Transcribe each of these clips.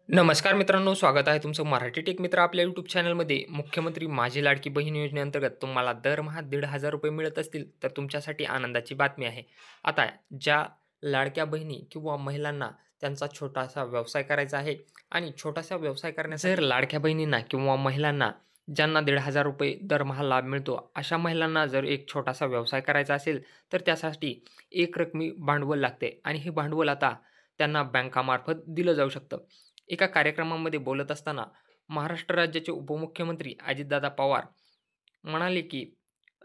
नमस्कार मित्रांनो, स्वागत आहे तुमचं मराठी टेक मित्र आपल्या यूट्यूब चॅनलमध्ये. मुख्यमंत्री माझी लाडकी बहीण योजनेअंतर्गत तुम्हाला दरमहा ₹1,500 मिळत असतील, तर तुमच्यासाठी आनंदाची बातमी आहे. आता ज्या लाडक्या बहिणी किंवा महिलांना त्यांचा छोटासा व्यवसाय करायचा आहे आणि छोटासा व्यवसाय करण्यासाठी जर लाडक्या बहिणींना किंवा महिलांना ज्यांना ₹1,500 दरमहा लाभ मिळतो, अशा महिलांना जर एक छोटासा व्यवसाय करायचा असेल, तर त्यासाठी एक रकमी भांडवल लागते आणि हे भांडवल आता त्यांना बँकामार्फत दिलं जाऊ शकतं. एका कार्यक्रमामध्ये बोलत असताना महाराष्ट्र राज्याचे उपमुख्यमंत्री अजितदादा पवार म्हणाले, की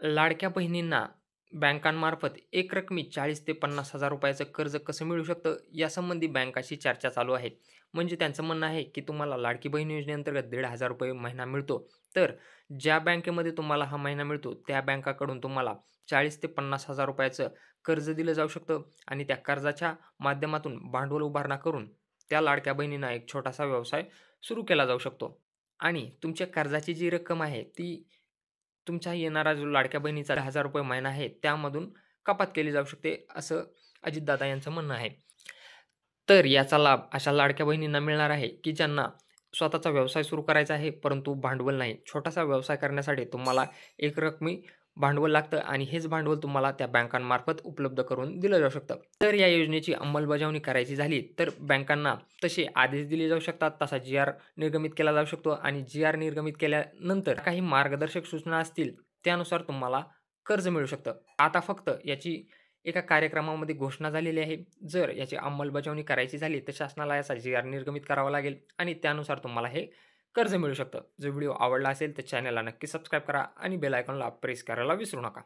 लाडक्या बहिणींना बँकांमार्फत एकरकमी 40,000 ते 50,000 रुपयाचं कर्ज कसं मिळू शकतं, यासंबंधी बँकाशी चर्चा चालू आहे. म्हणजे त्यांचं म्हणणं आहे, की तुम्हाला लाडकी बहीण योजनेअंतर्गत ₹1,500 महिना मिळतो. तर ज्या बँकेमध्ये तुम्हाला हा महिना मिळतो, त्या बँकाकडून तुम्हाला 40,000 ते 50,000 रुपयाचं कर्ज दिलं जाऊ शकतं आणि त्या कर्जाच्या माध्यमातून भांडवल उभारणा करून त्या लाडक्या बहिणींना एक छोटासा व्यवसाय सुरू केला जाऊ शकतो. आणि तुमच्या कर्जाची जी रक्कम आहे, ती तुमचा येणारा जो लाडक्या बहिणीचा ₹1,000 महिना आहे, त्यामधून कपात केली जाऊ शकते, असं अजितदादा यांचं म्हणणं आहे. तर याचा लाभ अशा लाडक्या बहिणींना मिळणार आहे, की ज्यांना स्वतःचा व्यवसाय सुरू करायचा आहे, परंतु भांडवल नाही. छोटासा व्यवसाय करण्यासाठी तुम्हाला एक रकमी भांडवल लागतं आणि हेच भांडवल तुम्हाला त्या बँकांमार्फत उपलब्ध करून दिलं जाऊ शकतं. तर या योजनेची अंमलबजावणी करायची झाली, तर बँकांना तसे आदेश दिले जाऊ शकतात, तसा जी-आर निर्गमित केला जाऊ शकतो आणि जी-आर निर्गमित केल्यानंतर काही मार्गदर्शक सूचना असतील, त्यानुसार तुम्हाला कर्ज मिळू शकतं. आता फक्त याची एका कार्यक्रमामध्ये घोषणा झालेली आहे. जर याची अंमलबजावणी करायची झाली, तर शासनाला याचा जी-आर निर्गमित करावा लागेल आणि त्यानुसार तुम्हाला हे कर्ज मिळू शकतं. जर व्हिडिओ आवडला असेल, तर चॅनलला नक्की सबस्क्राईब करा आणि बेल आयकॉनला प्रेस करायला विसरू नका.